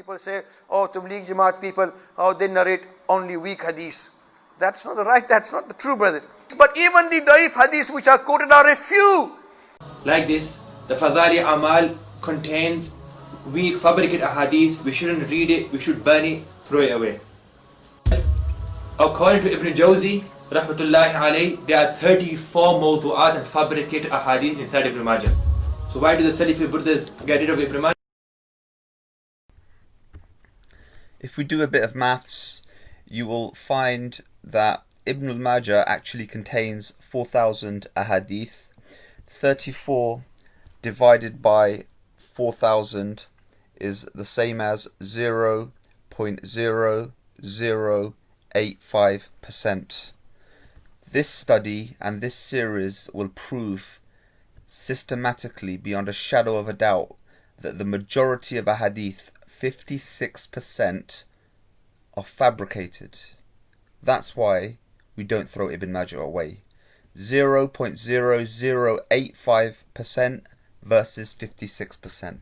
People say, oh, Tablighi Jamaat people, oh, they narrate only weak hadith. That's not that's not the true, brothers. But even the dai'f hadith which are quoted are a few. Like this, the Faza'il Amal contains weak fabricated ahadith. We shouldn't read it, we should burn it, throw it away. According to Ibn Jawzi, rahmatullahi alayhi, there are 34 mawdu'at and fabricated ahadith inside Ibn Majah. So why do the Salafi brothers get rid of Ibn Majah? If we do a bit of maths, you will find that Ibn Majah actually contains 4,000 ahadith. 34 divided by 4,000 is the same as 0.0085%. This study and this series will prove systematically, beyond a shadow of a doubt, that the majority of ahadith, 56%, are fabricated. That's why we don't throw Ibn Majah away. 0.0085% versus 56%.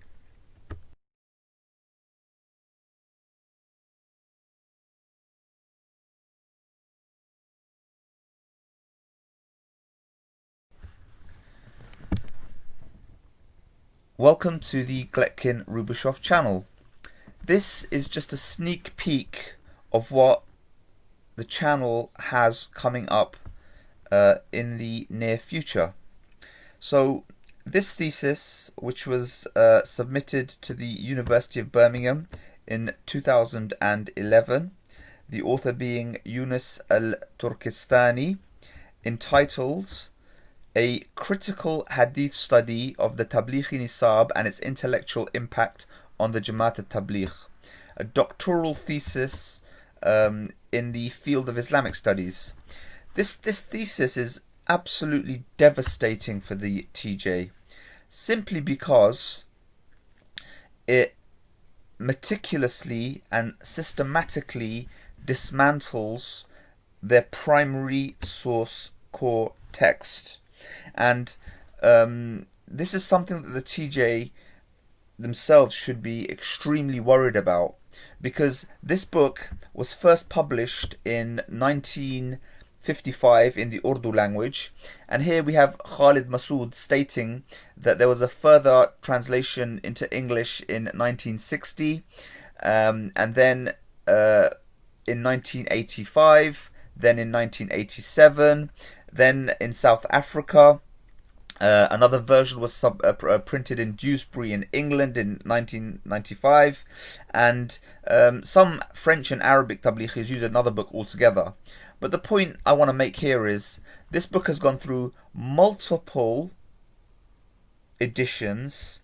Welcome to the Gletkin-Rubashov channel. This is just a sneak peek of what the channel has coming up in the near future. So this thesis, which was submitted to the University of Birmingham in 2011, the author being Younis Al-Turkistany, entitled A Critical Hadith Study of the Tablighi Nisab and its Intellectual Impact on the Jamaat Al-Tabligh, a doctoral thesis in the field of Islamic Studies. This thesis is absolutely devastating for the TJ, simply because it meticulously and systematically dismantles their primary source core text. And this is something that the TJ themselves should be extremely worried about, because this book was first published in 1955 in the Urdu language, and here we have Khalid Masood stating that there was a further translation into English in 1960, and then in 1985, then in 1987, then in South Africa. Another version was printed in Dewsbury in England in 1995, and some French and Arabic tablighis use another book altogether. But the point I want to make here is this book has gone through multiple editions.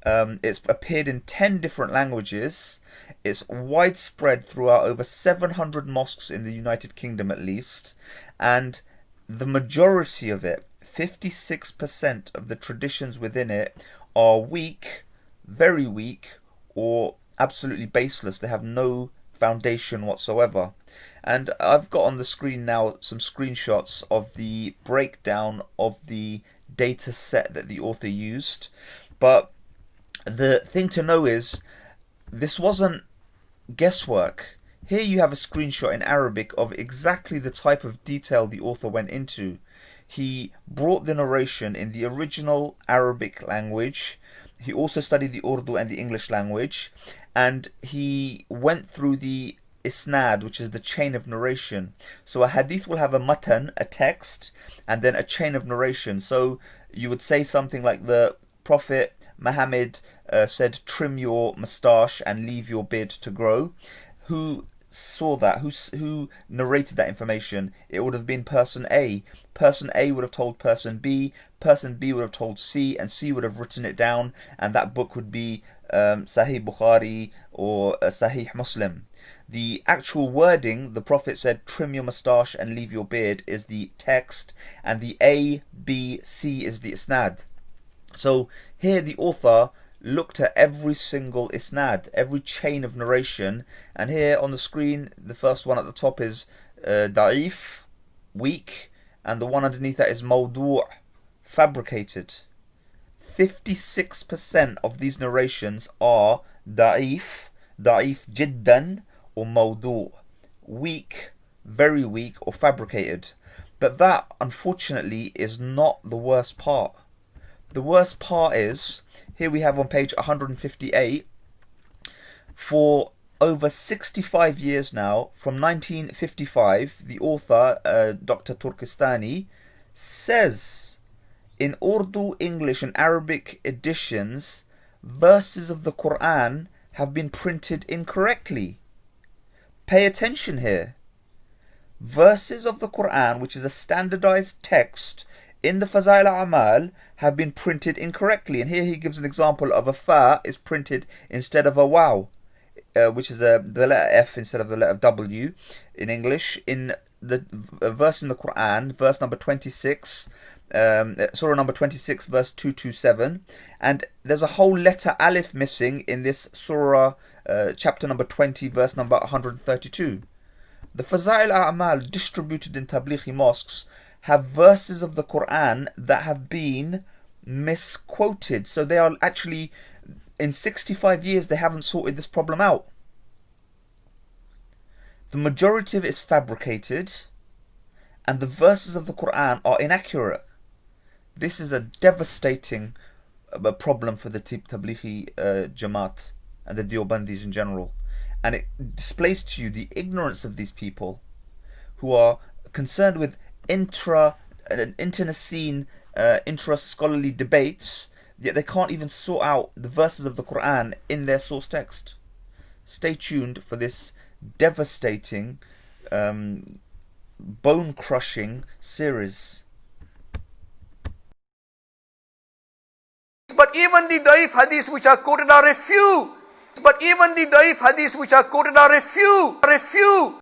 It's appeared in 10 different languages. It's widespread throughout over 700 mosques in the United Kingdom at least, and the majority of it, 56% of the traditions within it, are weak, very weak, or absolutely baseless. They have no foundation whatsoever. And I've got on the screen now some screenshots of the breakdown of the data set that the author used. But the thing to know is, this wasn't guesswork. Here you have a screenshot in Arabic of exactly the type of detail the author went into. He brought the narration in the original Arabic language. He also studied the Urdu and the English language, and he went through the isnad, which is the chain of narration. So a hadith will have a matan, a text, and then a chain of narration. So you would say something like the Prophet Muhammad said, trim your moustache and leave your beard to grow. Who saw that? Who narrated that information? It would have been person A. Person A would have told person B. Person B would have told C, and C would have written it down, and that book would be Sahih Bukhari or Sahih Muslim. The actual wording, the Prophet said, trim your moustache and leave your beard, is the text, and the A, B, C is the isnad. So here the author looked at every single isnad, every chain of narration, and here on the screen the first one at the top is dai'f, weak, and the one underneath that is mawdu', fabricated. 56% of these narrations are dai'f, dai'f jiddan, or mawdu', weak, very weak, or fabricated. But that, unfortunately, is not the worst part. The worst part is, here we have on page 158, for over 65 years now, from 1955, the author, Dr. Turkistany, says in Urdu, English and Arabic editions, verses of the Quran have been printed incorrectly. Pay attention here. Verses of the Quran, which is a standardized text in the Faza'il Amal, have been printed incorrectly. And here he gives an example of a fa is printed instead of a waw, which is the letter F instead of the letter W in English. In the verse in the Quran, verse number 26, surah number 26, verse 227, and there's a whole letter alif missing in this surah, chapter number 20, verse number 132. The Faza'il Amal distributed in Tablighi mosques have verses of the Quran that have been misquoted. So they are actually, in 65 years, they haven't sorted this problem out. The majority of it is fabricated, and the verses of the Quran are inaccurate. This is a devastating problem for the Tablighi Jamaat and the deobandis in general. And it displays to you the ignorance of these people who are concerned with internecine, intra-scholarly debates, yet they can't even sort out the verses of the Quran in their source text. Stay tuned for this devastating, bone-crushing series. But even the dai'f hadiths which are quoted are a few. But even the dai'f hadiths which are quoted are a few.